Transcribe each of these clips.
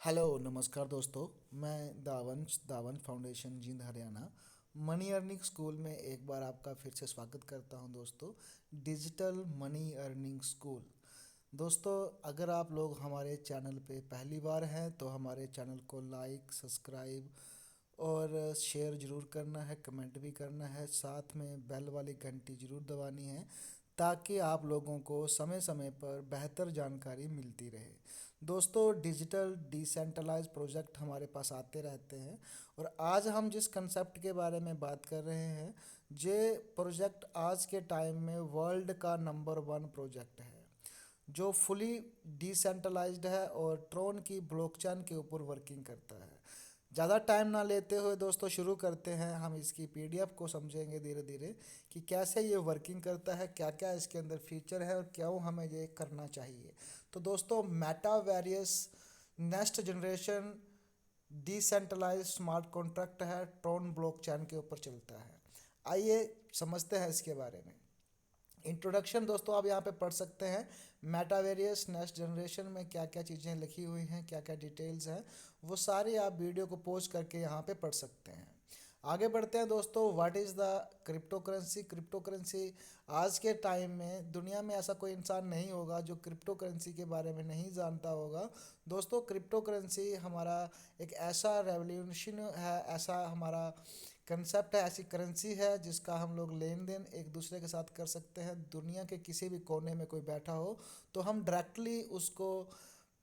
Hello नमस्कार दोस्तों। मैं Dawansh foundation Jind Haryana money earning school में एक बार आपका फिर से स्वागत करता हूं दोस्तों। Digital money earning school. दोस्तों, अगर आप लोग हमारे चैनल पे पहली बार हैं तो हमारे चैनल को लाइक सब्सक्राइब और शेयर ज़रूर करना है, कमेंट भी करना है, साथ में बेल वाली घंटी ज़रूर दबानी है ताकि आप लोगों को समय समय पर बेहतर जानकारी मिलती रहे। दोस्तों, डिजिटल डिसेंट्रलाइज प्रोजेक्ट हमारे पास आते रहते हैं और आज हम जिस कंसेप्ट के बारे में बात कर रहे हैं, ये प्रोजेक्ट आज के टाइम में वर्ल्ड का नंबर वन प्रोजेक्ट है जो फुली डिसेंट्रलाइज्ड है और ट्रोन की ब्लॉकचेन के ऊपर वर्किंग करता है। ज़्यादा टाइम ना लेते हुए दोस्तों शुरू करते हैं। हम इसकी पीडीएफ को समझेंगे धीरे धीरे कि कैसे ये वर्किंग करता है, क्या क्या इसके अंदर फीचर है और क्यों हमें ये करना चाहिए। तो दोस्तों, Meta Various next generation decentralise smart contract है, ट्रोन ब्लॉकचेन के ऊपर चलता है। आइए समझते हैं इसके बारे में। इंट्रोडक्शन दोस्तों आप यहाँ पे पढ़ सकते हैं। मेटावेरियस नेक्स्ट जनरेशन में क्या क्या चीज़ें लिखी हुई हैं, क्या क्या डिटेल्स हैं, वो सारी आप वीडियो को पॉज करके यहाँ पे पढ़ सकते हैं। आगे बढ़ते हैं दोस्तों। What is the crypto currency. Crypto currency आज के टाइम में दुनिया में ऐसा कोई इंसान नहीं होगा जो क्रिप्टो करेंसी के बारे में नहीं जानता होगा। दोस्तों, क्रिप्टो करेंसी हमारा एक ऐसा रेवोल्यूशन है, ऐसा हमारा कंसेप्ट है, ऐसी करेंसी है जिसका हम लोग लेन देन एक दूसरे के साथ कर सकते हैं। दुनिया के किसी भी कोने में कोई बैठा हो तो हम डायरेक्टली उसको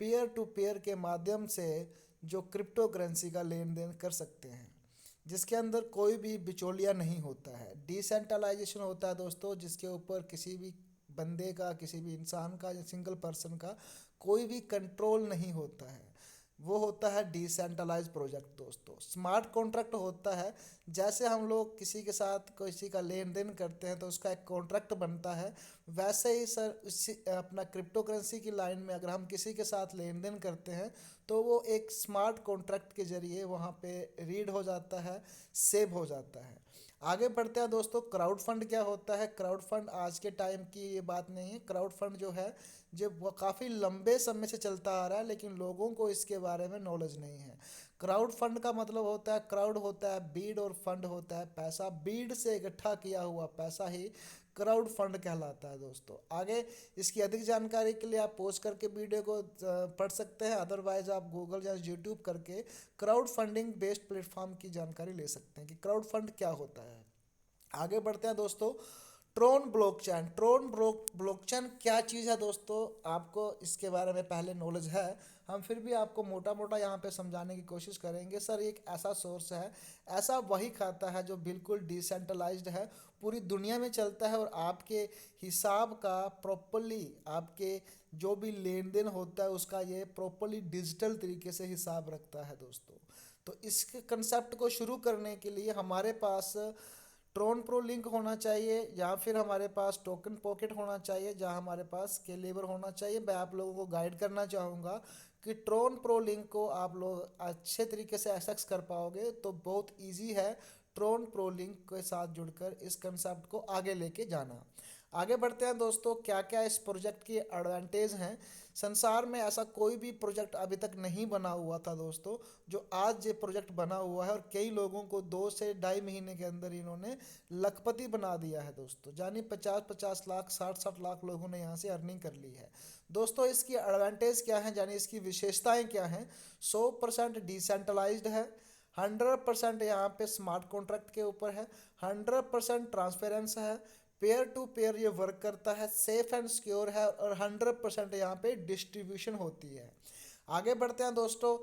पीयर टू पीयर के माध्यम से जो क्रिप्टो करेंसी का लेन देन कर सकते हैं, जिसके अंदर कोई भी बिचौलिया नहीं होता है। डिसेंट्रलाइजेशन होता है दोस्तों, जिसके ऊपर किसी भी बंदे का, किसी भी इंसान का या सिंगल पर्सन का कोई भी कंट्रोल नहीं होता है। वो होता है डिसेंट्रलाइज प्रोजेक्ट दोस्तों। स्मार्ट कॉन्ट्रैक्ट होता है, जैसे हम लोग किसी के साथ किसी का लेन देन करते हैं तो उसका एक कॉन्ट्रैक्ट बनता है, वैसे ही सर उसी अपना क्रिप्टो करेंसी की लाइन में अगर हम किसी के साथ लेन देन करते हैं तो वो एक स्मार्ट कॉन्ट्रैक्ट के जरिए वहाँ पे रीड हो जाता है, सेव हो जाता है। आगे बढ़ते हैं दोस्तों। क्राउड फंड क्या होता है। क्राउड फंड आज के टाइम की ये बात नहीं है। क्राउड फंड जो है जो वो काफ़ी लंबे समय से चलता आ रहा है, लेकिन लोगों को इसके बारे में नॉलेज नहीं है। क्राउड फंड का मतलब होता है, क्राउड होता है बीड और फंड होता है पैसा। बीड से इकट्ठा किया हुआ पैसा ही क्राउड फंड कहलाता है दोस्तों। आगे इसकी अधिक जानकारी के लिए आप पोस्ट करके वीडियो को पढ़ सकते हैं, अदरवाइज आप गूगल या यूट्यूब करके क्राउड फंडिंग बेस्ड प्लेटफॉर्म की जानकारी ले सकते हैं कि क्राउड फंड क्या होता है। आगे बढ़ते हैं दोस्तों। ट्रोन ब्लॉकचेन। ब्लॉकचेन क्या चीज़ है दोस्तों, आपको इसके बारे में पहले नॉलेज है। हम फिर भी आपको मोटा मोटा यहाँ पे समझाने की कोशिश करेंगे। सर, एक ऐसा सोर्स है, ऐसा वही खाता है जो बिल्कुल डिसेंट्रलाइज्ड है, पूरी दुनिया में चलता है और आपके हिसाब का प्रॉपरली, आपके जो भी लेन देन होता है उसका ये प्रॉपरली डिजिटल तरीके से हिसाब रखता है दोस्तों। तो इस कंसेप्ट को शुरू करने के लिए हमारे पास ट्रोन प्रो लिंक होना चाहिए या फिर हमारे पास टोकन पॉकेट होना चाहिए, जहां हमारे पास स्केलेबल होना चाहिए। मैं आप लोगों को गाइड करना चाहूँगा कि ट्रोन प्रो लिंक को आप लोग अच्छे तरीके से एक्सेस कर पाओगे तो बहुत इजी है ट्रोन प्रो लिंक के साथ जुड़कर इस कंसेप्ट को आगे लेके जाना। आगे बढ़ते हैं दोस्तों। क्या क्या इस प्रोजेक्ट की एडवांटेज हैं। संसार में ऐसा कोई भी प्रोजेक्ट अभी तक नहीं बना हुआ था दोस्तों जो आज ये प्रोजेक्ट बना हुआ है, और कई लोगों को 2 से ढाई महीने के अंदर इन्होंने लखपति बना दिया है दोस्तों। यानी 50-50 लाख, 60-60 लाख लोगों ने यहाँ से अर्निंग कर ली है दोस्तों। इसकी एडवांटेज क्या है, यानी इसकी विशेषताएं क्या हैं। 100% डिसेंट्रलाइज्ड है, 100% यहाँ पे स्मार्ट कॉन्ट्रैक्ट के ऊपर है, 100% ट्रांसपेरेंस है, पेयर टू पेयर ये वर्क करता है, सेफ एंड सिक्योर है और 100% यहाँ पे डिस्ट्रीब्यूशन होती है। आगे बढ़ते हैं दोस्तों।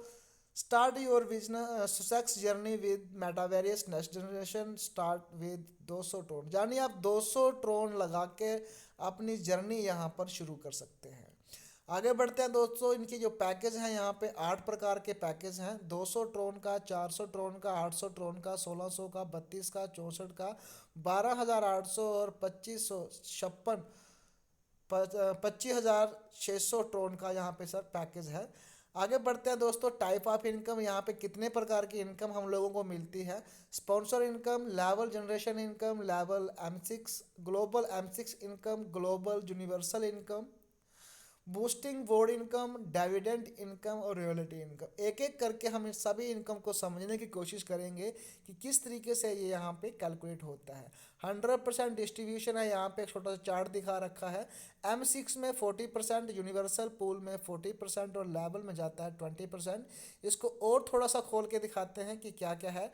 Start your business success journey with Metaverius next generation. Start with 200 TRON, यानी आप 200 ट्रोन लगा के अपनी जर्नी यहाँ पर शुरू कर सकते हैं। आगे बढ़ते हैं दोस्तों। इनकी जो पैकेज हैं यहाँ पे 8 प्रकार के पैकेज हैं। 200 ट्रोन का, 400 ट्रोन का, 800 ट्रोन का, 1600 का, 32 का, 64 का, 12,800 और 2556, 25,600 ट्रोन का यहाँ पे सर पैकेज है। आगे बढ़ते हैं दोस्तों। टाइप ऑफ इनकम, यहाँ पे कितने प्रकार की इनकम हम लोगों को मिलती है। Sponsor income, level generation income, level M6, global M6 income, global universal income, boosting board income, dividend income और रॉयल्टी इनकम, एक एक करके हम इस सभी इनकम को समझने की कोशिश करेंगे कि किस तरीके से ये यहाँ पे कैलकुलेट होता है। 100% डिस्ट्रीब्यूशन है, यहाँ पे एक छोटा सा चार्ट दिखा रखा है। M6 में 40%, यूनिवर्सल पूल में 40% और लेवल में जाता है 20%। इसको और थोड़ा सा खोल के दिखाते हैं कि क्या क्या है।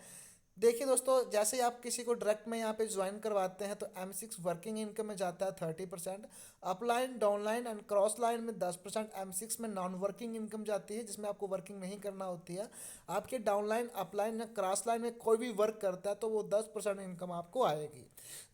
देखिए दोस्तों, जैसे ही आप किसी को डायरेक्ट में यहाँ पे ज्वाइन करवाते हैं तो M6 वर्किंग इनकम में जाता है 30%, upline downline and cross line में 10%, M6 में नॉन वर्किंग इनकम जाती है जिसमें आपको वर्किंग नहीं करना होती है। आपके डाउनलाइन अपलाइन या क्रॉस लाइन में कोई भी वर्क करता है तो वो 10% इनकम आपको आएगी।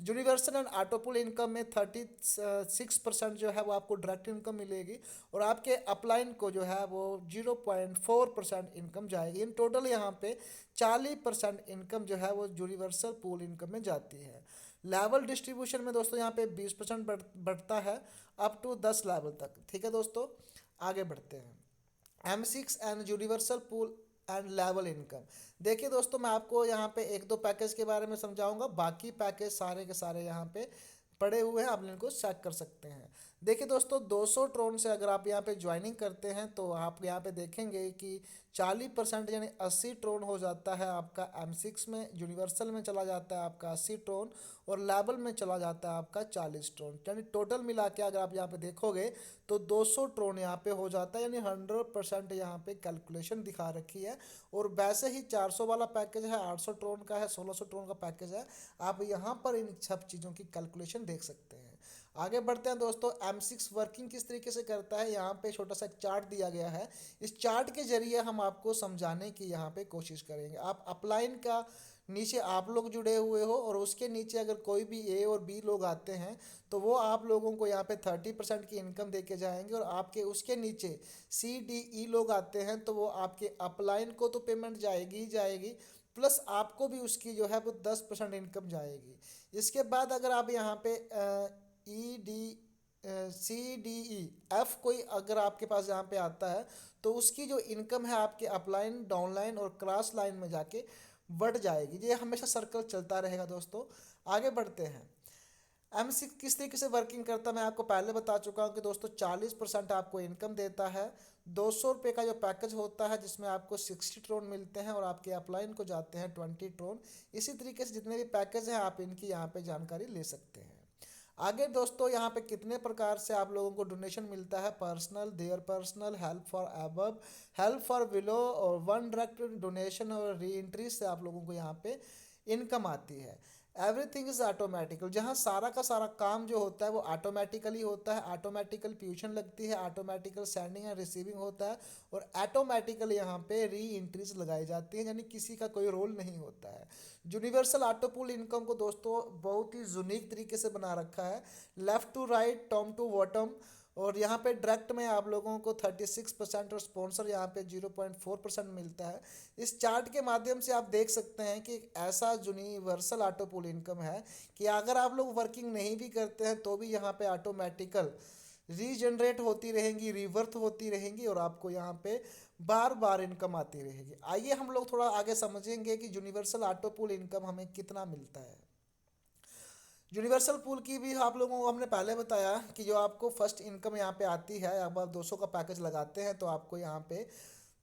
यूनिवर्सल एंड ऑटोपुल इनकम में 36% जो है वो आपको डायरेक्ट इनकम मिलेगी और आपके अपलाइन को जो है वो 0.4% इनकम जाएगी। इन टोटल यहाँ पे 40% इनकम जो है वो यूनिवर्सल पूल इनकम में जाती है। लेवल डिस्ट्रीब्यूशन में दोस्तों यहाँ पे 20% बढ़ता है अप टू 10 लेवल तक। ठीक है दोस्तों, आगे बढ़ते हैं। M6 and universal pool and level income. देखिए दोस्तों, मैं आपको यहाँ पे एक दो पैकेज के बारे में समझाऊंगा, बाकी पैकेज सारे के सारे यहाँ पे पड़े हुए हैं, आप इनको चेक कर सकते हैं। देखिए दोस्तों, 200 ट्रोन से अगर आप यहाँ पे ज्वाइनिंग करते हैं तो आप यहाँ पे देखेंगे कि 40% यानी 80 ट्रोन हो जाता है आपका M6 में, यूनिवर्सल में चला जाता है आपका 80 ट्रोन और लेवल में चला जाता है आपका 40 ट्रोन। यानी टोटल मिला के अगर आप यहाँ पे देखोगे तो 200 ट्रोन यहाँ पे हो जाता है, यानी 100% यहाँ पे कैलकुलेशन दिखा रखी है। और वैसे ही 400 वाला पैकेज है, 800 ट्रोन का है, 1600 ट्रोन का पैकेज है। आप यहाँ पर इन सब चीज़ों की कैलकुलेशन देख सकते हैं। आगे बढ़ते हैं दोस्तों, M6 वर्किंग किस तरीके से करता है, यहाँ पे छोटा सा एक चार्ट दिया गया है। इस चार्ट के जरिए हम आपको समझाने की यहाँ पे कोशिश करेंगे। आप अपलाइन का नीचे आप लोग जुड़े हुए हो और उसके नीचे अगर कोई भी A और B लोग आते हैं तो वो आप लोगों को यहाँ पे 30% की इनकम दे के जाएंगे और आपके उसके नीचे C D E लोग आते हैं तो वो आपके अपलाइन को तो पेमेंट जाएगी ही जाएगी, प्लस आपको भी उसकी जो है वो 10% इनकम जाएगी। इसके बाद अगर आप यहाँ पे C D E F कोई अगर आपके पास यहाँ पे आता है तो उसकी जो इनकम है आपके अपलाइन डाउनलाइन और क्रॉस लाइन में जाके बढ़ जाएगी। ये हमेशा सर्कल चलता रहेगा दोस्तों। आगे बढ़ते हैं। M6 किस तरीके से वर्किंग करता है मैं आपको पहले बता चुका हूँ कि दोस्तों 40% आपको इनकम देता है। 200 रुपये का जो पैकेज होता है जिसमें आपको 60 ट्रोन मिलते हैं और आपके अपलाइन को जाते हैं 20 ट्रोन। इसी तरीके से जितने भी पैकेज हैं आप इनकी यहाँ पे जानकारी ले सकते हैं। आगे दोस्तों, यहाँ पे कितने प्रकार से आप लोगों को डोनेशन मिलता है, personal, their personal, help for above, help for below और वन डायरेक्ट डोनेशन और री एंट्री से आप लोगों को यहाँ पे इनकम आती है। एवरीथिंग इज ऑटोमेटिकल, जहाँ सारा का सारा काम जो होता है वो ऑटोमेटिकली होता है, ऑटोमेटिकल ट्यूशन लगती है, ऑटोमेटिकल सेंडिंग एंड रिसीविंग होता है और ऑटोमेटिकल यहाँ पे री एंट्रीज लगाई जाती है, यानी किसी का कोई रोल नहीं होता है। यूनिवर्सल ऑटो पूल इनकम को दोस्तों बहुत ही यूनिक तरीके से बना रखा है, left to right, top to bottom. और यहाँ पे डायरेक्ट में आप लोगों को 36% और स्पॉन्सर यहाँ पे 0.4% मिलता है। इस चार्ट के माध्यम से आप देख सकते हैं कि एक ऐसा यूनिवर्सल ऑटो पूल इनकम है कि अगर आप लोग वर्किंग नहीं भी करते हैं तो भी यहाँ पे ऑटोमेटिकल रीजनरेट होती रहेंगी, रिवर्थ होती रहेंगी और आपको यहाँ पे बार बार इनकम आती रहेगी। आइए हम लोग थोड़ा आगे समझेंगे कि यूनिवर्सल ऑटो पूल इनकम हमें कितना मिलता है। यूनिवर्सल पूल की भी आप लोगों को हमने पहले बताया कि जो आपको फर्स्ट इनकम यहाँ पे आती है, अब आप 200 का पैकेज लगाते हैं तो आपको यहाँ पे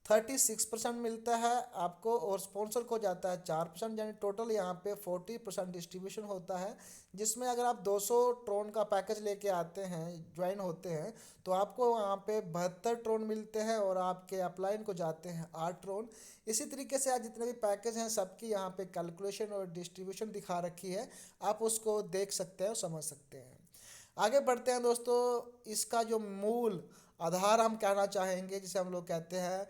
36% मिलता है आपको और स्पॉन्सर को जाता है 4%, यानी टोटल यहाँ पे 40% डिस्ट्रीब्यूशन होता है। जिसमें अगर आप 200 ट्रोन का पैकेज लेके आते हैं, ज्वाइन होते हैं, तो आपको यहाँ पे 72 ट्रोन मिलते हैं और आपके अपलाइन को जाते हैं 8 ट्रोन। इसी तरीके से आज जितने भी पैकेज हैं सबकी यहाँ पे कैलकुलेशन और डिस्ट्रीब्यूशन दिखा रखी है, आप उसको देख सकते हैं और समझ सकते हैं। आगे बढ़ते हैं दोस्तों, इसका जो मूल आधार हम कहना चाहेंगे जिसे हम लोग कहते हैं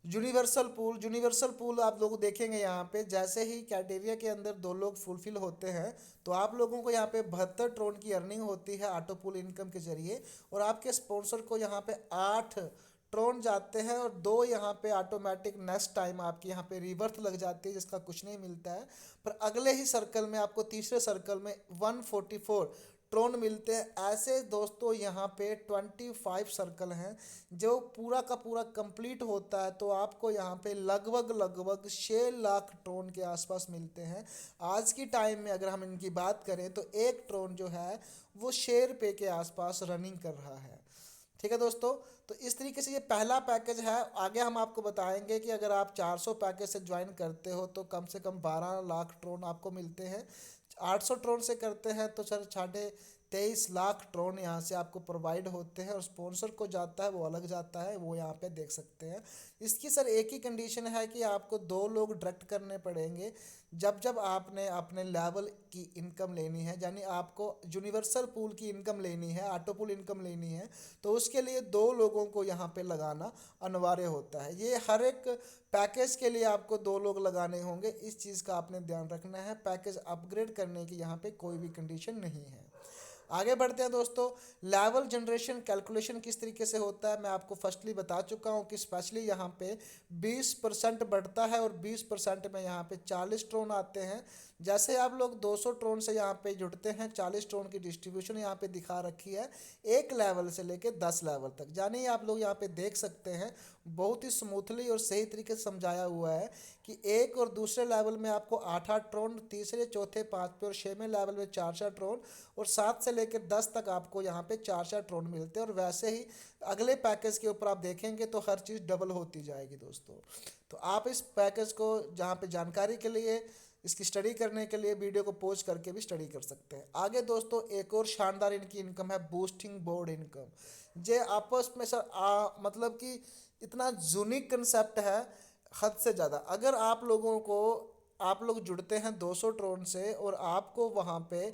यूनिवर्सल पूल आप लोग देखेंगे यहाँ पे जैसे ही कैटेरिया के अंदर दो लोग फुलफिल होते हैं तो आप लोगों को यहाँ पे 72 ट्रोन की अर्निंग होती है ऑटो पूल इनकम के जरिए और आपके स्पॉन्सर को यहाँ पे 8 ट्रोन जाते हैं और 2 यहाँ पे ऑटोमेटिक नेक्स्ट टाइम आपकी यहाँ पे रिवर्थ लग जाती है जिसका कुछ नहीं मिलता है। पर अगले ही सर्कल में आपको तीसरे सर्कल में 144 ट्रोन मिलते हैं। ऐसे दोस्तों यहाँ पे 25 सर्कल हैं जो पूरा का पूरा कंप्लीट होता है तो आपको यहाँ पे लगभग लगभग 6 लाख ट्रोन के आसपास मिलते हैं। आज की टाइम में अगर हम इनकी बात करें तो एक ट्रोन जो है वो ₹6 के आसपास रनिंग कर रहा है। ठीक है दोस्तों। तो इस तरीके से ये पहला पैकेज है। आगे हम आपको बताएंगे कि अगर आप 400 पैकेज से ज्वाइन करते हो तो कम से कम 12 लाख ट्रोन आपको मिलते हैं। 800 ट्रोन से करते हैं तो सर 23.5 लाख ट्रोन यहाँ से आपको प्रोवाइड होते हैं, और स्पॉन्सर को जाता है वो अलग जाता है, वो यहाँ पे देख सकते हैं। इसकी सर एक ही कंडीशन है कि आपको 2 लोग डायरेक्ट करने पड़ेंगे। जब जब आपने अपने लेवल की इनकम लेनी है, यानी आपको यूनिवर्सल पूल की इनकम लेनी है, ऑटो पूल इनकम लेनी है, तो उसके लिए 2 लोगों को यहाँ पे लगाना अनिवार्य होता है। ये हर एक पैकेज के लिए आपको 2 लोग लगाने होंगे, इस चीज़ का आपने ध्यान रखना है। पैकेज अपग्रेड करने की यहाँ पे कोई भी कंडीशन नहीं है। आगे बढ़ते हैं दोस्तों। लेवल जनरेशन कैलकुलेशन किस तरीके से होता है मैं आपको फर्स्टली बता चुका हूँ कि स्पेशली यहाँ पे 20% बढ़ता है, और 20% में यहाँ पे 40 ट्रोन आते हैं। जैसे आप लोग 200 ट्रोन से यहाँ पे जुड़ते हैं, 40 ट्रोन की डिस्ट्रीब्यूशन यहाँ पे दिखा रखी है, एक लेवल से लेके 10 लेवल तक। यानी आप लोग यहाँ पे देख सकते हैं बहुत ही स्मूथली और सही तरीके से समझाया हुआ है कि एक और दूसरे लेवल में आपको 8-8 ट्रोन, तीसरे चौथे पाँचवें और छवें लेवल में 4-4 ट्रोन, और 7 से लेकर 10 तक आपको यहाँ पे 4-4 ट्रोन मिलते हैं। और वैसे ही अगले पैकेज के ऊपर आप देखेंगे तो हर चीज़ डबल होती जाएगी दोस्तों। तो आप इस पैकेज को जहाँ पे जानकारी के लिए, इसकी स्टडी करने के लिए वीडियो को पॉज करके भी स्टडी कर सकते हैं। आगे दोस्तों एक और शानदार इनकी इनकम है बूस्टिंग बोर्ड इनकम। जे आपस में सर मतलब कि इतना यूनिक कंसेप्ट है हद से ज़्यादा। अगर आप लोग जुड़ते हैं 200 ट्रोन से और आपको वहाँ पे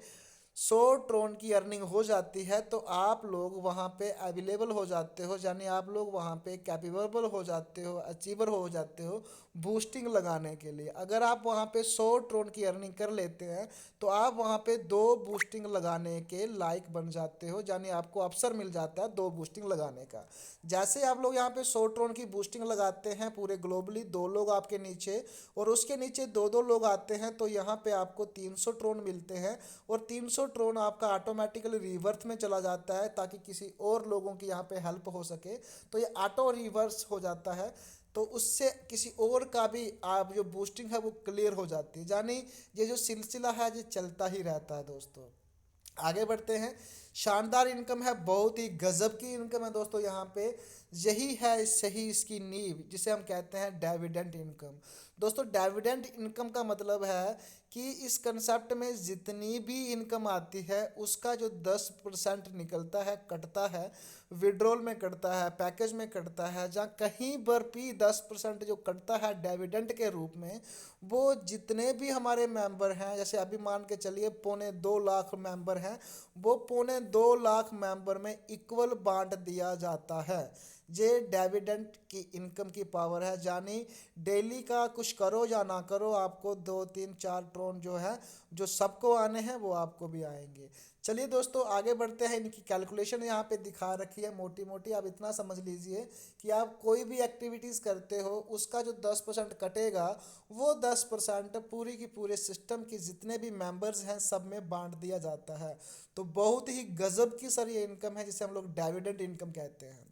100 ट्रोन की अर्निंग हो जाती है, तो आप लोग वहाँ पे अवेलेबल हो जाते हो, यानी आप लोग वहाँ पे कैपेबल हो जाते हो, अचीवर हो जाते हो बूस्टिंग लगाने के लिए। अगर आप वहाँ पे 100 ट्रोन की अर्निंग कर लेते हैं तो आप वहाँ पे 2 बूस्टिंग लगाने के लायक बन जाते हो, यानी आपको अवसर मिल जाता है 2 बूस्टिंग लगाने का। जैसे आप लोग यहाँ पे 100 ट्रोन की बूस्टिंग लगाते हैं पूरे ग्लोबली, 2 लोग आपके नीचे और उसके नीचे 2-2 लोग आते हैं, तो यहाँ पे आपको 300 ट्रोन मिलते हैं, और 300 ट्रोन आपका ऑटोमेटिकली रिवर्स में चला जाता है ताकि किसी और लोगों की यहाँ पे हेल्प हो सके। तो ये ऑटो रिवर्स हो जाता है, तो उससे किसी और का भी आप जो बूस्टिंग है वो क्लियर हो जाती है। यानी ये जो सिलसिला है ये चलता ही रहता है दोस्तों। आगे बढ़ते हैं। शानदार इनकम है, बहुत ही गजब की इनकम है दोस्तों यहाँ पे। यही है सही इसकी नींव, जिसे हम कहते हैं डिविडेंड इनकम। दोस्तों डिविडेंड इनकम का मतलब है कि इस कंसेप्ट में जितनी भी इनकम आती है उसका जो 10% निकलता है, कटता है, विड्रॉल में कटता है, पैकेज में कटता है, जहाँ कहीं पर भी 10% जो कटता है डिविडेंड के रूप में, वो जितने भी हमारे मेंबर हैं, जैसे अभी मान के चलिए 2.25 लाख मेंबर हैं, वो 2.25 लाख मेंबर में इक्वल बांट दिया जाता है। ये डिविडेंड की इनकम की पावर है। यानी डेली का कुछ करो या ना करो, आपको 2-3-4 ट्रोन जो है जो सबको आने हैं वो आपको भी आएंगे। चलिए दोस्तों आगे बढ़ते हैं। इनकी कैलकुलेशन यहाँ पे दिखा रखी है मोटी मोटी। आप इतना समझ लीजिए कि आप कोई भी एक्टिविटीज़ करते हो उसका जो 10% कटेगा, वो 10% पूरी की पूरे सिस्टम के जितने भी मेंबर्स हैं सब में बांट दिया जाता है। तो बहुत ही गजब की सर ये इनकम है जिसे हम लोग डिविडेंड इनकम कहते हैं।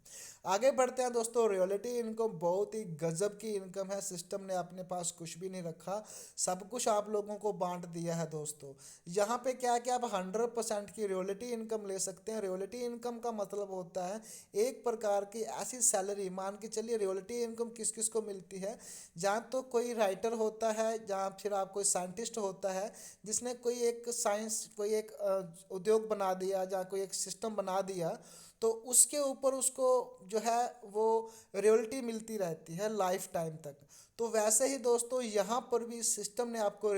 आगे बढ़ते हैं दोस्तों। रॉयल्टी इनकम बहुत ही गजब की इनकम है। सिस्टम ने अपने पास कुछ भी नहीं रखा, सब कुछ आप लोगों को बांट दिया है दोस्तों। यहाँ पे क्या है कि आप 100% की रॉयल्टी इनकम ले सकते हैं। रॉयल्टी इनकम का मतलब होता है एक प्रकार की ऐसी सैलरी, मान के चलिए रॉयल्टी इनकम किस किस को मिलती है, जहाँ तो कोई राइटर होता है, जहाँ फिर आप कोई साइंटिस्ट होता है जिसने कोई एक साइंस, कोई एक उद्योग बना दिया, जहाँ कोई एक सिस्टम बना दिया, तो उसके ऊपर उसको जो है वो रॉयल्टी मिलती रहती है लाइफ टाइम तक। तो वैसे ही दोस्तों यहाँ पर भी सिस्टम ने आपको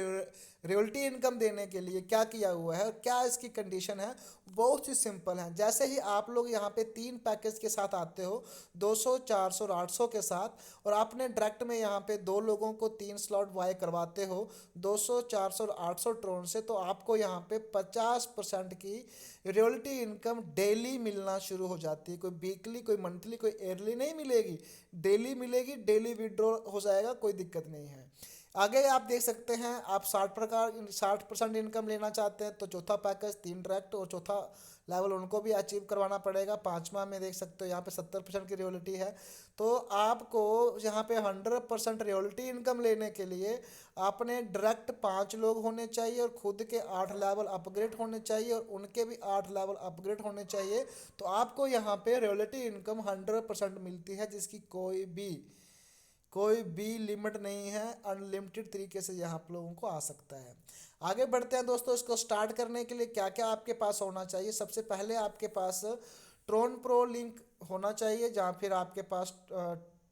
रॉयल्टी इनकम देने के लिए क्या किया हुआ है, क्या इसकी कंडीशन है, बहुत ही सिंपल है। जैसे ही आप लोग यहाँ पे 3 पैकेज के साथ आते हो, 200, 400 और 800 के साथ, और आपने डायरेक्ट में यहाँ पे 2 लोगों को 3 स्लॉट बाय करवाते हो 200, 400 और 800 ट्रोन से, तो आपको यहाँ पे 50% की रॉयल्टी इनकम डेली मिलना शुरू हो जाती है। कोई वीकली, कोई मंथली, कोई ईयरली नहीं मिलेगी, डेली मिलेगी। डेली विड्रॉ हो जाएगा, कोई दिक्कत नहीं है। आगे आप देख सकते हैं, आप 60% इनकम लेना चाहते हैं तो चौथा पैकेज 3 डायरेक्ट और चौथा लेवल उनको भी अचीव करवाना पड़ेगा। पाँचवा में देख सकते हो यहाँ पे 70% की रियलिटी है। तो आपको यहाँ पे 100% रियलिटी इनकम लेने के लिए आपने डायरेक्ट 5 लोग होने चाहिए और खुद के 8 लेवल अपग्रेड होने चाहिए और उनके भी 8 लेवल अपग्रेड होने चाहिए। तो आपको यहाँ पे रियलिटी इनकम 100% मिलती है, जिसकी कोई भी लिमिट नहीं है। अनलिमिटेड तरीके से यहाँ आप लोगों को आ सकता है। आगे बढ़ते हैं दोस्तों। इसको स्टार्ट करने के लिए क्या क्या आपके पास होना चाहिए। सबसे पहले आपके पास ट्रोन प्रो लिंक होना चाहिए, जहाँ फिर आपके पास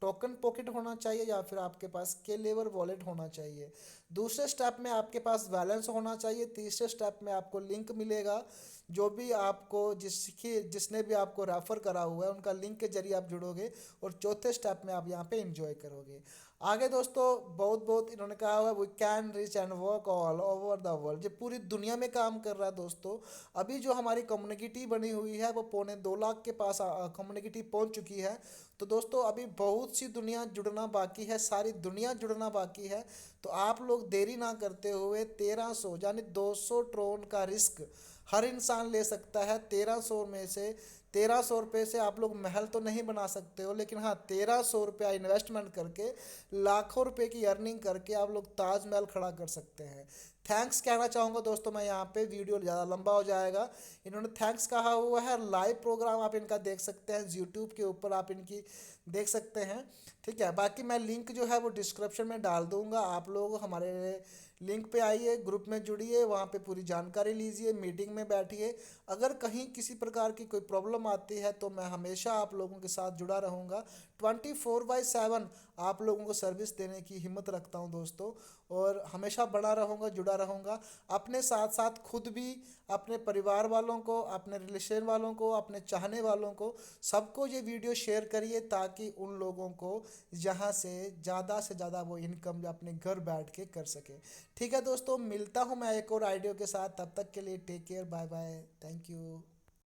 टोकन पॉकेट होना चाहिए, या फिर आपके पास स्केलेबल वॉलेट होना चाहिए। दूसरे स्टेप में आपके पास बैलेंस होना चाहिए। तीसरे स्टेप में आपको लिंक मिलेगा, जो भी आपको जिसने भी आपको रेफर करा हुआ है उनका लिंक के जरिए आप जुड़ोगे। और चौथे स्टेप में आप यहाँ पे एंजॉय करोगे। आगे दोस्तों बहुत बहुत इन्होंने कहा हुआ है we can reach and work all over the world, जो पूरी दुनिया में काम कर रहा है दोस्तों। अभी जो हमारी कम्युनिटी बनी हुई है वो 2.25 लाख के पास कम्युनिटी पहुंच चुकी है। तो दोस्तों अभी बहुत सी दुनिया जुड़ना बाकी है, सारी दुनिया जुड़ना बाकी है। तो आप लोग देरी ना करते हुए 1300 यानी 200 ट्रोन का रिस्क हर इंसान ले सकता है। 1300 में से 1300 रुपये से आप लोग महल तो नहीं बना सकते हो, लेकिन हाँ 1300 रुपया इन्वेस्टमेंट करके लाखों रुपए की अर्निंग करके आप लोग ताजमहल खड़ा कर सकते हैं। थैंक्स कहना चाहूँगा दोस्तों मैं यहाँ पे, वीडियो ज़्यादा लंबा हो जाएगा। इन्होंने थैंक्स कहा हुआ है। लाइव प्रोग्राम आप इनका देख सकते हैं, यूट्यूब के ऊपर आप इनकी देख सकते हैं। ठीक है, बाकी मैं लिंक जो है वो डिस्क्रिप्शन में डाल दूंगा। आप लोग हमारे लिंक पे आइए, ग्रुप में जुड़िए, वहाँ पे पूरी जानकारी लीजिए, मीटिंग में बैठिए। अगर कहीं किसी प्रकार की कोई प्रॉब्लम आती है तो मैं हमेशा आप लोगों के साथ जुड़ा रहूँगा। 24/7 आप लोगों को सर्विस देने की हिम्मत रखता हूँ दोस्तों, और हमेशा बना रहूँगा, जुड़ा रहूँगा। अपने साथ साथ खुद भी, अपने परिवार वालों को, अपने रिलेशन वालों को, अपने चाहने वालों को, सबको ये वीडियो शेयर करिए, ताकि उन लोगों को यहाँ से ज़्यादा वो इनकम अपने घर बैठ के कर सके। ठीक है दोस्तों, मिलता हूँ मैं एक और आइडियो के साथ। तब तक के लिए take care, bye bye, thank you.